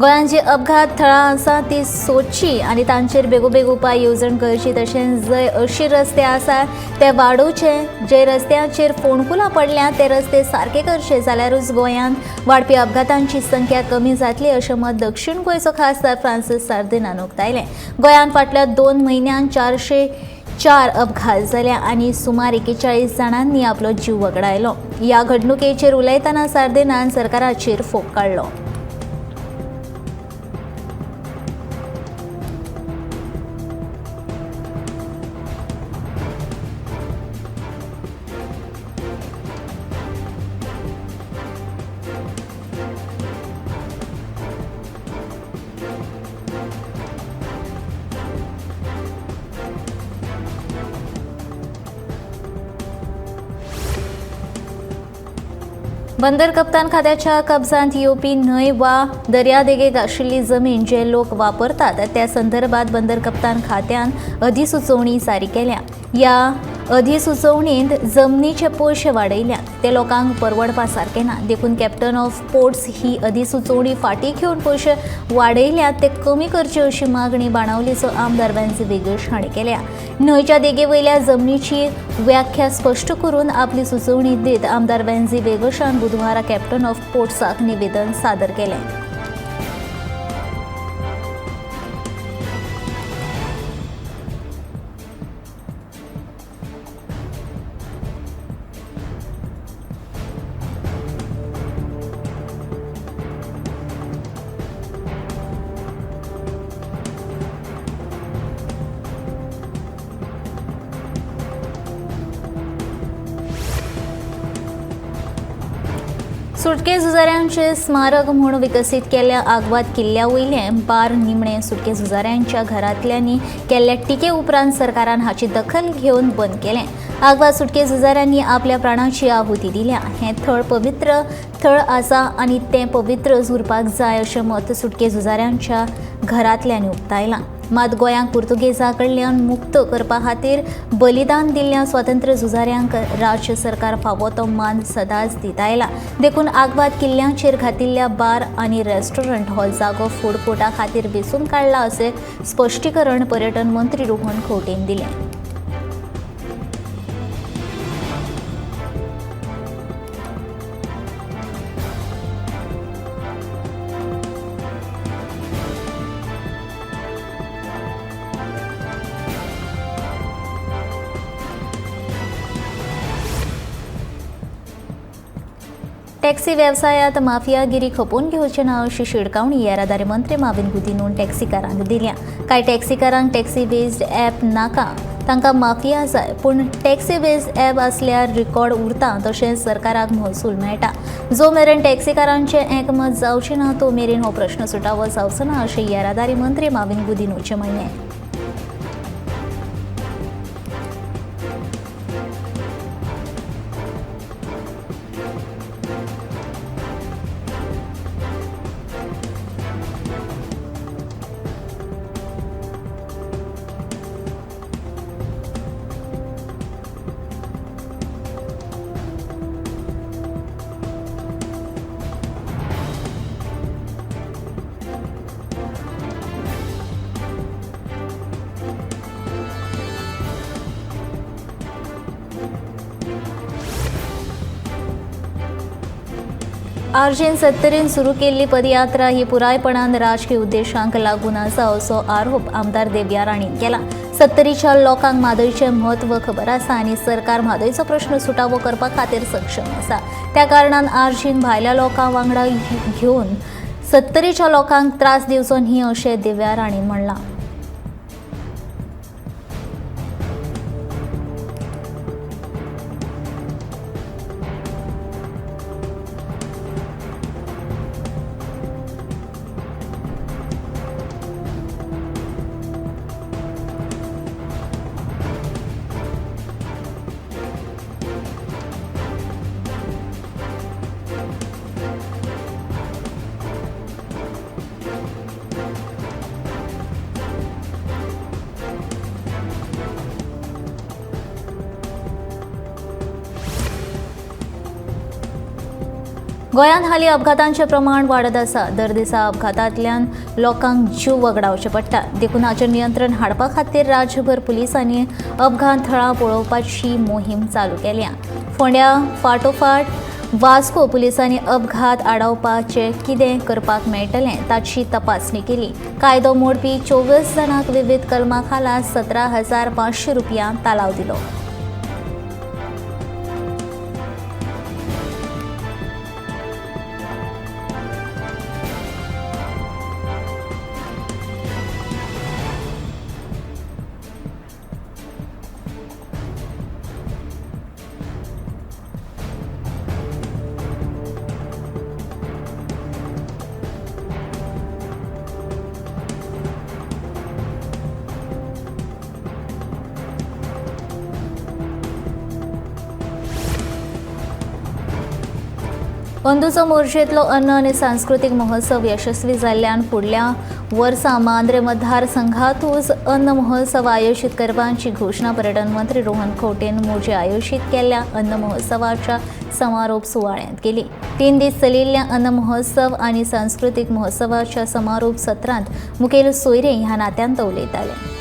गोंयांत जे अपघात थळां आसा ती सोदची आनी तांचेर बेगोबेग उपाय येवजण करची, तशेंच जंय अशी रस्ते आसात ते वाडोवचे, जे रस्त्यांचेर फोंडकुलां पडल्यात ते रस्ते सारके करचे, जाल्यारूच गोंयांत वाडपी अपघातांची संख्या कमी जातली, अशें मत दक्षिण गोंयचो खासदार फ्रांसीस सार्दिनान उक्तायलें. गोंयांत फाटल्या 2 म्हयन्यांत 404 अपघात जाले आनी सुमार 41 जाणांनी आपलो जीव वगडायलो. ह्या घडणुकेचेर उलयतना सार्दिनान सरकाराचेर फोग काडलो. बंदर कप्तान खात्याच्या कब्जांत येवपी न्हंय वा दर्यादेगेक आशिल्ली जमीन जे लोक वापरतात त्या संदर्भात बंदर कप्तान खात्यान अधिसुचोवणी जारी केल्या. ह्या अधिसुचोवणींत जमनीचे पयशे वाडयल्यात, ते लोकांक परवडपा सारके ना. देखून कॅप्टन ऑफ पोर्ट्स ही अधिसुचोवणी फाटीं घेवन पयशे वाडयल्यात ते कमी करचे अशी मागणी बाणावलीचो आमदार वेंजी वेगश हांणी केल्या. न्हंयच्या देगेवयल्या जमनीची व्याख्या स्पश्ट करून आपली सुचोवणी दीत आमदार वेंजी वेगशान बुधवारा कॅप्टन ऑफ पोर्ट्साक निवेदन सादर केलें. सुटके झुजाऱ्यांचे स्मारक म्हूण विकसीत केल्ल्या आग्वाद किल्ल्या वयलें बार निमणें सुटके झुजाऱ्यांच्या घरांतल्यांनी केल्ल्या टिके उपरांत सरकारान हाची दखल घेवन बंद केलें. आग्वाद सुटके झुजाऱ्यांनी आपल्या प्राणाची आहुती दिल्या. हें थळ पवित्र थळ आसा आनी तें पवित्रच उरपाक जाय अशें मत सुटके झुजाऱ्यांच्या घरांतल्यांनी उक्तायलां. मात गोंयांक पुर्तुगेजां कडल्यान मुक्त करपा खातीर बलिदान दिल्ल्या स्वातंत्र्य झुजाऱ्यांक राज्य सरकार फावो तो मान सदांच दित आयला. देखून आग्वाद किल्ल्यांचेर घातिल्ल्या बार आनी रेस्टॉरंट हो जागो फूड कोर्टा खातीर वेंचून काडला असें स्पश्टीकरण पर्यटन मंत्री रोहन खंवटेन दिलें. टॅक्सी वेवसायांत माफियागिरी खपोवन घेवचे ना अशी शिडकावणी येरादारी मंत्री माविन गुदिन्हून टॅक्सीकारांक दिल्या. कांय टॅक्सीकारांक टॅक्सी बेस्ड ॲप नाका, तांकां माफिया जाय, पूण टॅक्सी बेस्ड ॲप आसल्यार रिकॉर्ड उरता, तशेंच सरकाराक महसूल मेळटा. जो मेरेन टॅक्सीकारांचें एकमत जावचें ना तो मेरेन हो प्रश्न सुटावो जावचो ना अशें येरादारी मंत्री माविन गुदिन्हूचें म्हणणें. आर्जेन 70 सुरू केल्ली पदयात्रा ही पुरायपणान राजकीय उद्देशांक लागून आसा असो आरोप आमदार देवया राणीन केला. 70च्या लोकांक म्हादयचें म्हत्व खबर आसा आनी सरकार म्हादयचो प्रश्न सुटावो करपा खातीर सक्षम आसा. त्या कारणान आर्जीन भायल्या लोकां वांगडा घेवन 70च्या लोकांक त्रास दिवचो न्ही अशें देवया राणीन म्हणलां. गोंयांत हालीं अपघातांचें प्रमाण वाडत आसा. दर दिसा अपघातांतल्यान लोकांक जीव वगडावचे पडटा. देखून हाचेर नियंत्रण हाडपा खातीर राज्यभर पुलिसांनी अपघात थळां पळोवपाची मोहीम चालू केल्या. फोंड्या फाटोफाट वास्को पुलिसांनी अपघात आडावपाचें कितें करपाक मेळटलें ताची तपासणी केली. कायदो मोडपी 24 जाणांक विविध कलमां खाला 17,500 रुपया तालाव दिलो. अंदूचो मोर्जेंतलो अन्न आनी सांस्कृतीक महोत्सव यशस्वी जाल्ल्यान फुडल्या वर्सा मांद्रे मतदारसंघांतूच अन्न महोत्सव आयोजीत करपाची घोशणा पर्यटन मंत्री रोहन खंवटेन मोरजे आयोजीत केल्ल्या अन्न महोत्सवाच्या समारोप सुवाळ्यांत केली. 3 दीस चलिल्ल्या अन्न महोत्सव आनी सांस्कृतीक महोत्सवाच्या समारोप सत्रांत मुखेल सोयरे ह्या नात्यांत उलयताले.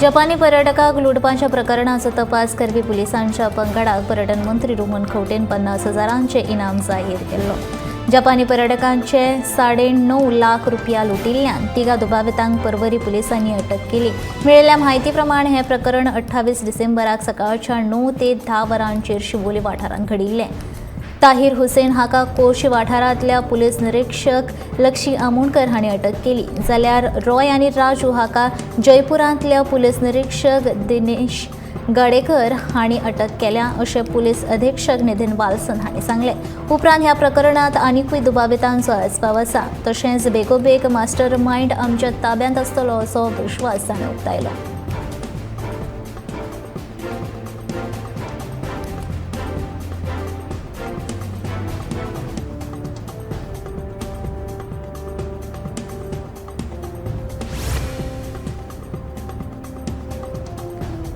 जपानी पर्यटकाक लुटपाच्या प्रकरणाचो तपास करपी पुलिसांच्या पंगडाक पर्यटन मंत्री रोहन खंवटेन 50,000चे इनाम जाहीर केल्लो. जपानी पर्यटकांचे 9.5 लाख रुपया लुटिल्ल्यान 3 दुबावितांक परवरी पुलिसांनी अटक केली. मेळिल्ल्या म्हायती प्रमाण हे प्रकरण 28 डिसेंबराक सकाळच्या 9 ते 10 वरांचेर शिवोली वाठारांत घडिल्लें. ताहीर हुसेन हाका कोशी वाठारांतल्या पुलीस निरीक्षक लक्षी आमोणकर हांणी अटक केली. जाल्यार रॉय आनी राजू हाका जयपुरांतल्या पुलीस निरीक्षक दिनेश गाडेकर हांणी अटक केल्या अशें पुलीस अधीक्षक नितीन वाल्सन हांणी सांगलें. उपरांत ह्या प्रकरणांत आनीकूय दुबावितांचो आस्पाव आसा. तशेंच बेगोबेग मास्टर मायंड आमच्या ताब्यांत आसतलो असो विश्वास ताणें उक्तायलो.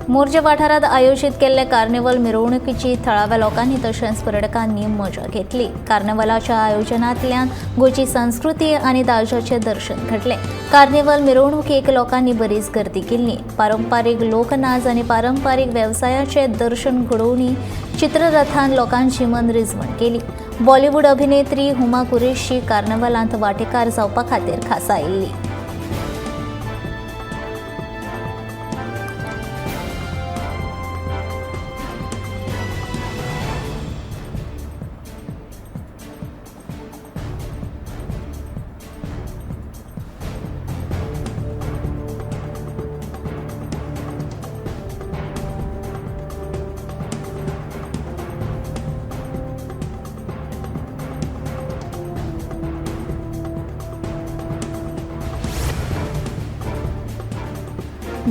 मोर्जे वाठारांत आयोजीत केल्ले कार्निवल मिरवणुकीची थळाव्या लोकांनी तशेंच पर्यटकांनी मजा घेतली. कार्निवलाच्या आयोजनांतल्यान गोंयची संस्कृती आनी दायजाचें दर्शन घडलें. कार्निवल मिरवणुकीक लोकांनी बरीच गर्दी केल्ली. पारंपारीक लोकनाच आनी पारंपारीक वेवसायाचें दर्शन घडोवनी चित्ररथान लोकांची मनरिजवण केली. बॉलिवूड अभिनेत्री हुमा कुरेशी कार्निवलांत वांटेकार जावपा खातीर खासा आयिल्ली.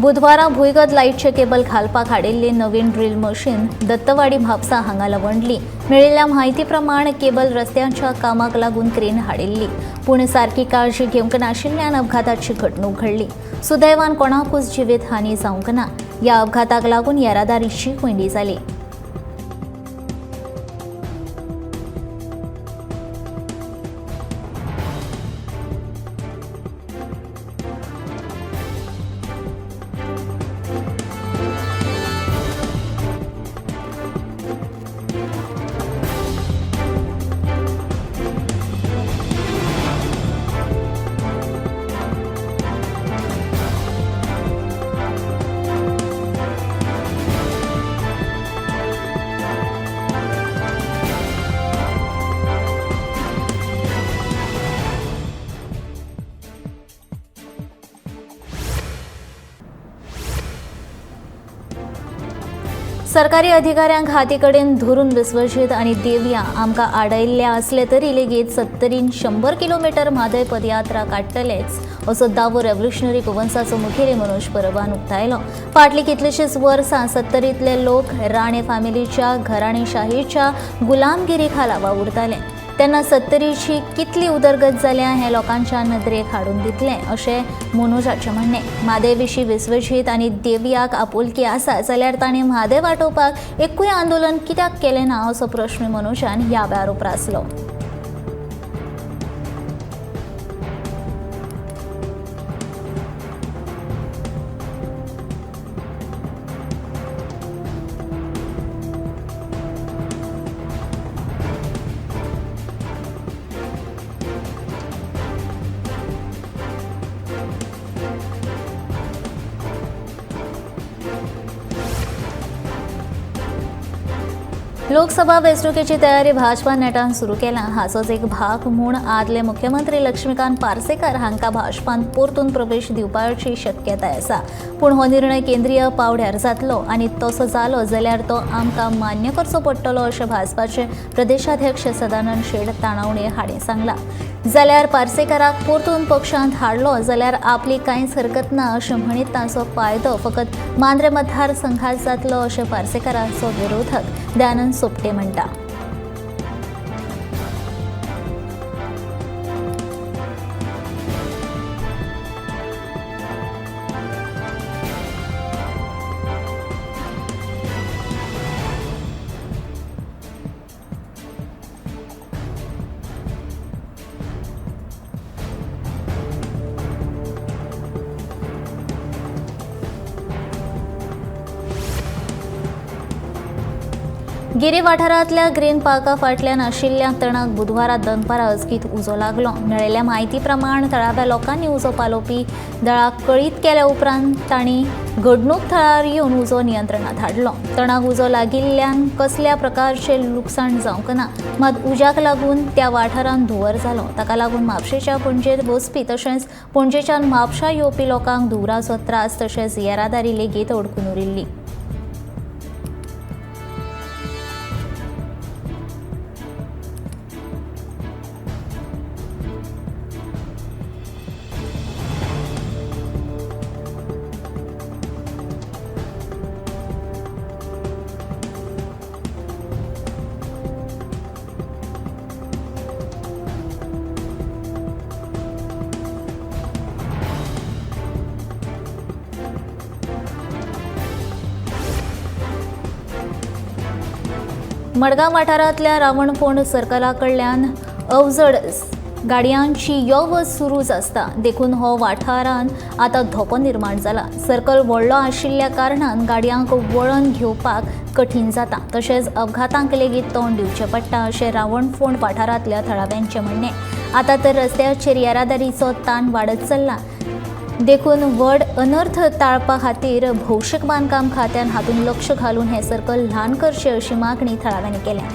बुधवारा भुंयगत लायटचे केबल घालपाक हाडिल्ली नवीन ड्रील मशीन दत्तवाडी म्हापसा हांगा लवंडली. मेळिल्ल्या म्हायती प्रमाण केबल रस्त्याच्या कामाक लागून क्रेन हाडिल्ली, पूण सारकी काळजी घेवंक नाशिल्ल्यान अपघाताची घडणूक घडली. सुदैवान कोणाकूच जिवीत हानी जावंक ना. ह्या अपघाताक लागून येरादारीची कोंडी जाली. सरकारी अधिकाऱ्यांक हाती कडेन धरून विश्वजीत आनी देवया आमकां आडयल्ल्या असले तरी लेगीत 70-100 किलोमीटर म्हादय पदयात्रा काडटलेच असो दावो रेव्होल्युशनरी गोवन्साचो मुखेली मनोज परबान उक्तायलो. फाटली कितलीशींच वर्सां 70तले लोक राणे फामिलीच्या घराणेशाहीच्या गुलामगिरी खाला वावुरताले. तेन्ना 70ची कितली उदरगत जाल्या हें लोकांच्या नदरेक हाडून दितलें अशें मनोजाचें म्हणणें. म्हादय विशीं विश्वजीत आनी देवयाक आपुलकी आसा जाल्यार ताणें म्हादय वाटोवपाक एकूय आंदोलन कित्याक केलें ना असो प्रश्न मनोजान ह्या वेळार उपरासलो. लोकसभा वेंचणुकेची तयारी भाजपा नेटान सुरू केल्या. हाचोच एक भाग म्हूण आदले मुख्यमंत्री लक्ष्मीकांत पार्सेकार हांकां भाजपांत परतून प्रवेश दिवपाची शक्यताय आसा. पूण हो निर्णय केंद्रीय पावड्यार जातलो आनी तसो जालो जाल्यार तो आमकां मान्य करचो पडटलो अशें भाजपाचे प्रदेशाध्यक्ष सदानंद शेट ताणावणे हाणीं सांगलां. जाल्यार पार्सेकाराक परतून पक्षांत हाडलो जाल्यार आपली कांयच हरकत ना अशें म्हणीत ताचो फायदो फकत मांद्रे मतदारसंघात जातलो अशें पार्सेकाराचो विरोधक दयानंद सोपटे म्हणटा. गिरी वाठारांतल्या ग्रीन पार्का फाटल्यान आशिल्ल्या तणाक बुधवारा दनपारा अचकीत उजो लागलो. मेळिल्ल्या म्हायती प्रमाण थळाव्या लोकांनी उजो पालोवपी दळाक कळीत केल्या उपरांत तांणी घडणूक थळार येवन उजो नियंत्रणांत हाडलो. तणाक उजो लागिल्ल्यान कसल्या प्रकारचे लुकसाण जावंक ना, मात उज्याक लागून त्या वाठारांत धुंवर जालो. ताका लागून म्हापशेच्या पणजेंत वचपी तशेंच पणजेच्यान म्हापशा येवपी लोकांक धुंवराचो त्रास तशेंच येरादारी लेगीत अडकून उरिल्ली. मडगांव वाठारांतल्या रावणफोंड सर्कला कडल्यान अवजड गाडयांची यो वच सुरूच आसता. देखून हो वाठारांत आतां धोको निर्माण जाला. सर्कल व्हडलो आशिल्ल्या कारणान गाडयांक वळण घेवपाक कठीण जाता तशेंच अपघातांक लेगीत तोंड दिवचें पडटा अशें रावणफोंड वाठारांतल्या थळाव्यांचें म्हणणें. आतां तर रस्त्याचेर येरादारीचो ताण वाडत चल्ला. देखून व्हड अनर्थ टाळपा खातीर भौशीक बांदकाम खात्यान हातूंत लक्ष घालून हें सर्कल ल्हान करचें अशी मागणी थळाव्यांनी केल्या.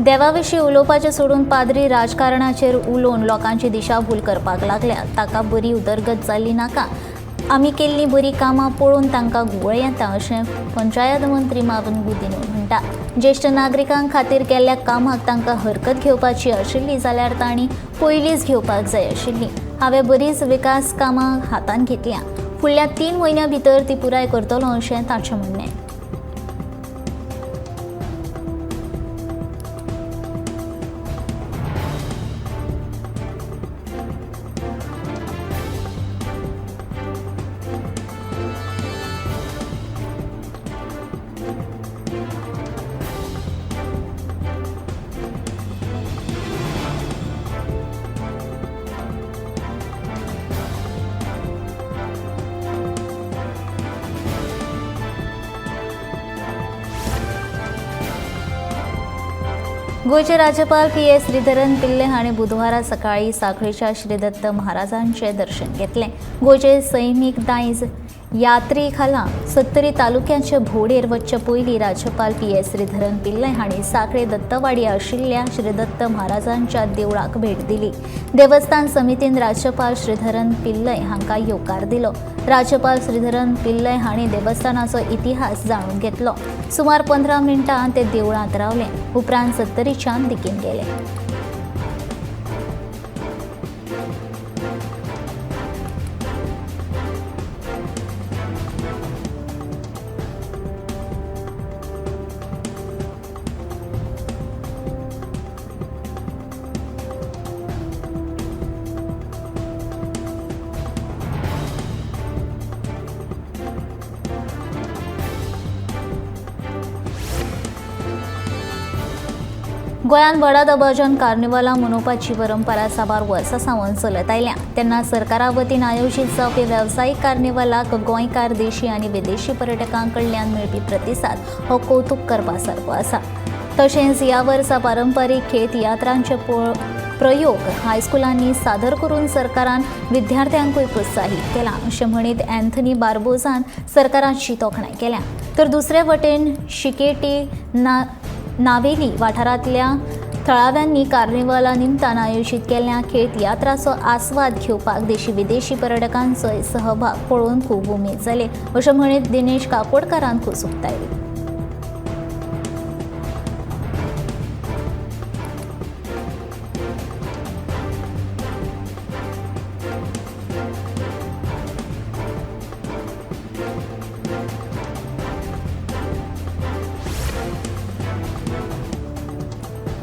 देवा विशीं उलोवपाचें सोडून पाद्री राजकारणाचेर उलोवन लोकांची दिशाभूल करपाक लागल्या. ताका बरी उदरगत जाल्ली नाका. आमी केल्लीं बरीं कामां पळोवन तांकां घुंवळ येता अशें पंचायत मंत्री मावन गुदिनो म्हणटा. ज्येश्ठ नागरिकांक खातीर केल्ल्या कामाक तांकां हरकत घेवपाची आशिल्ली जाल्यार तांणी पयलींच घेवपाक जाय आशिल्ली. हांवें बरींच विकास कामां हातांत घेतल्या. फुडल्या 3 म्हयन्यां भितर ती पुराय करतलो अशें ताचें म्हणणें. गोयचे राज्यपाल पी.एस. श्रीधरन पिल्ले हांणी बुधवारा सकाळी सांखळेच्या श्री दत्त महाराजांचे दर्शन घेतले. गोयचे सैमीक दायज यात्रे खाला 70 तालुक्यांचे भोवडेर वच्चे पयलीं राज्यपाल पी.एस. श्रीधरन पिल्ले हांणी सांखळे दत्तवाडी आशिल्ल्या श्री दत्त महाराजांच्या देवळाक भेट दिली. देवस्थान समितीन राज्यपाल श्रीधरन पिल्ले हांकां येवकार दिलो. राज्यपाल श्रीधरन पिल्ले हांणी देवस्थानाचो इतिहास जाणून घेतलो. सुमार 15 मिनटां ते देवळांत रावले. उपरांत सत्तरीच्यान दिकेन गेले. गोंयांत व्हडा दबाज्यान कार्निवालां मनोवपाची परंपरा साबार वर्सां सावन चलत आयल्या. तेन्ना सरकारा वतीन आयोजीत जावपी वेवसायीक कार्निवालाक गोंयकार देशी आनी विदेशी पर्यटकां कडल्यान मेळपी प्रतिसाद हो कौतुक करपा सारको आसा. तशेंच ह्या वर्सा पारंपारीक खेळ तियात्रांचे प्रयोग हायस्कुलांनी सादर करून सरकारान विद्यार्थ्यांकूय प्रोत्साहीत केला अशें म्हणीत अँथनी बार्बोजान सरकाराची तोखणाय केल्या. तर दुसरे वटेन शिकेटी नावेली वाठारांतल्या थळाव्यांनी कार्निवाला निमतान आयोजीत केल्ल्या खेळ तियात्राचो आस्वाद घेवपाक देशी विदेशी पर्यटकांचोय सहभाग पळोवन खूब उमेद जाली अशें म्हणीत दिनेश काकोडकारान खोस उक्तायली.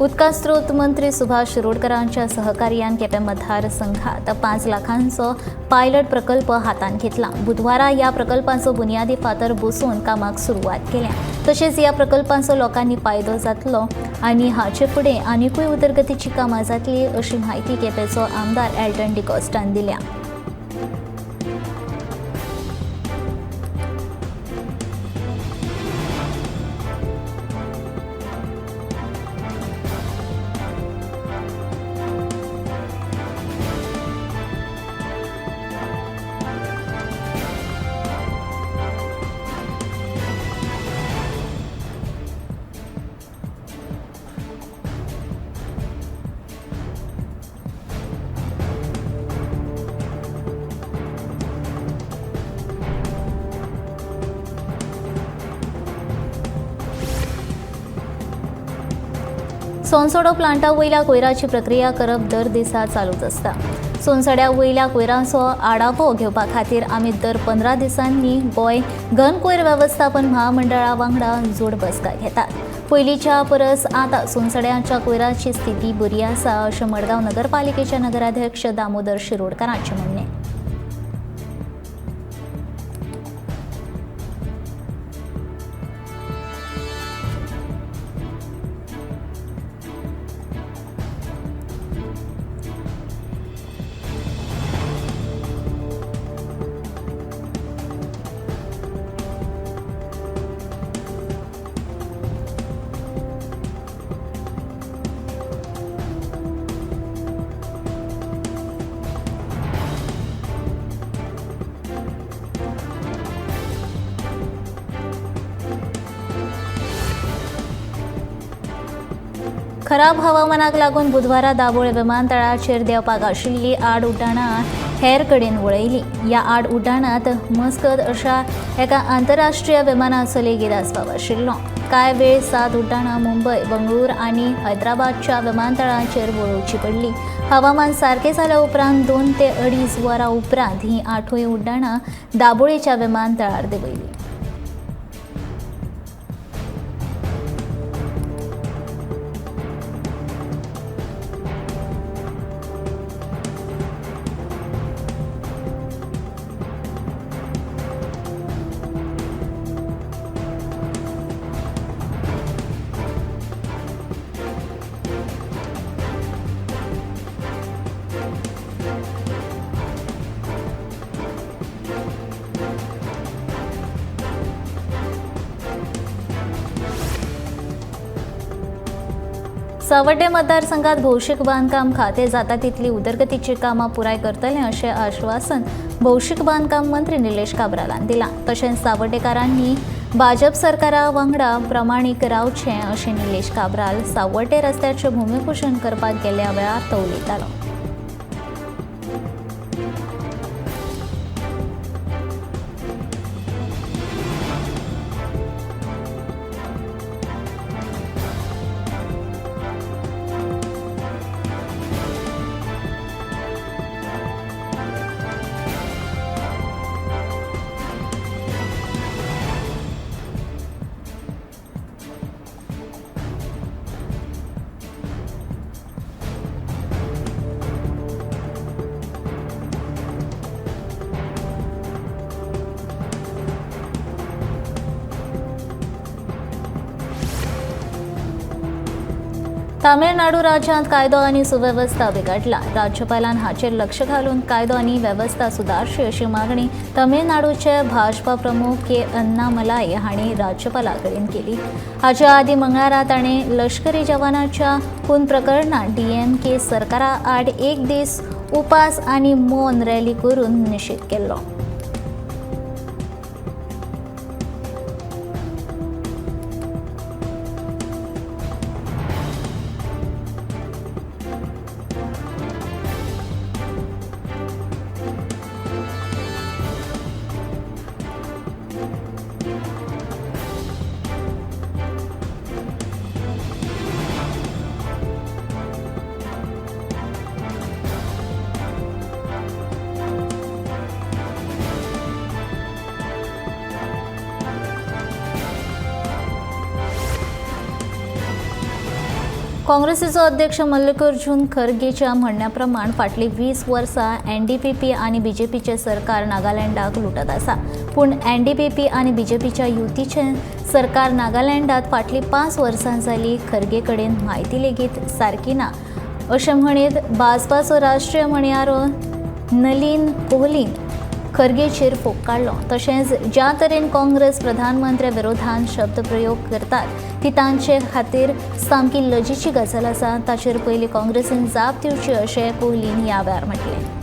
उदका स्त्रोत मंत्री सुभाष शिरोडकरांच्या सहकार्यान केपें मतदारसंघात 5 लाखांचो पायलट प्रकल्प हातांत घेतला. बुधवारा ह्या प्रकल्पाचो बुनयादी फातर बसोवन कामाक सुरवात केल्या. तशेंच ह्या प्रकल्पांचो लोकांनी फायदो जातलो आनी हाचे फुडें आनीकूय उदरगतीची कामां जातली अशी म्हायती केपेंचो आमदार एल्टन डिकॉस्टान दिल्या. सोनसडो प्लांटा वयल्या कोयराची प्रक्रिया करप दर दिसा चालूच आसता. सोनसड्या वयल्या कोयराचो आढावो घेवपा खातीर आमी दर 15 दिसांनी गोंय घन कोयर वेवस्थापन महामंडळा वांगडा जोड बसका घेतात. पयलींच्या परस आतां सोनसड्याच्या कोयराची स्थिती बरी आसा अशें मडगांव नगरपालिकेचे नगराध्यक्ष दामोदर शिरोडकरांचें म्हणणें. खराब हवामानाक लागून बुधवारा दाबोळे विमानतळाचेर देवपाक आशिल्ली 8 उड्डाणां हेर कडेन वळयली. ह्या 8 उड्डाणांत मस्कत अशा एका आंतरराष्ट्रीय विमानाचो लेगीत आस्पाव आशिल्लो. कांय वेळ 7 उड्डाणां मुंबय, बंगळूर आनी हैदराबादच्या विमानतळांचेर वळोवची पडली. हवामान सारकें जाल्या उपरांत 2 ते 2.5 वरां उपरांत ही 8 उड्डाणां दाबोळेच्या विमानतळार देंवयली. सावड्डे मतदारसंघात भौशीक बांधकाम खाते जाता तितली उदरगतीची कामां पुराय करतले अशें आश्वासन भौशीक बांधकाम मंत्री निलेश काब्रालान दिलां. तशेंच सावड्डेकारांनी भाजप सरकारा वांगडा प्रामाणीक रावचें अशें निलेश काब्राल सावड्डे रस्त्याचें भुमिपूजन करपाक गेल्ल्या वेळार तो उलयतालो. तामिळनाडू राज्यांत कायदो आनी सुवेवस्था बिगडला. राज्यपालान हाचेर लक्ष घालून कायदो आनी वेवस्था सुदारची अशी मागणी तामिळनाडूचे भाजपा प्रमुख के अन्नामलाई हांणी राज्यपाला कडेन केली. हाचे आदीं मंगळारा ताणें लश्करी जवानाच्या खून प्रकरणात DMK सरकारा आड एक दीस उपास आनी मौन रॅली करून निशेध केल्लो. काँग्रेसीचो अध्यक्ष मल्लिकार्जुन खरगेच्या म्हणण्याप्रमाण फाटलीं 20 वर्सां NDPP आनी BJPचें सरकार नागालँडाक लुटत आसा. पूण NDPP आनी BJPच्या युतीचें सरकार नागालँडात फाटलीं 5 वर्सां जालीं खरगे कडेन म्हायती लेगीत सारकी ना अशें म्हणीत भाजपाचो राष्ट्रीय म्हणयारो नलीन कोहलीन खरगेचेर फोग काडलो. तशेंच ज्या तरेन काँग्रेस प्रधानमंत्र्या विरोधांत शब्दप्रयोग करतात ती तांचे खातीर सामकी लजेची गजाल आसा. ताचेर पयलीं काँग्रेसीन जाप दिवची अशें कोहलीन ह्या वेळार म्हटलें.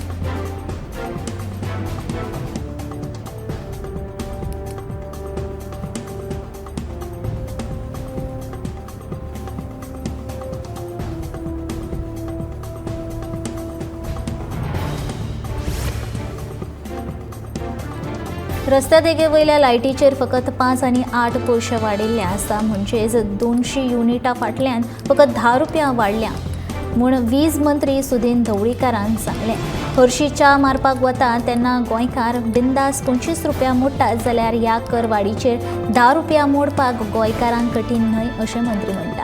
रस्त्या देगे वयल्या लायटीचेर फकत 5 आनी 8 पयशे वाडिल्ले आसा. म्हणजेच 200 युनिटां फाटल्यान फकत 10 रुपया वाडल्या म्हूण वीज मंत्री सुदीन ढवळीकारान सांगलें. हरशीं च्या मारपाक वता तेन्ना गोंयकार बिंदास 25 रुपया मोडटात जाल्यार ह्या कर वाडीचेर 10 रुपया मोडपाक गोंयकारांक कठीण न्हय अशें मंत्री म्हणटात.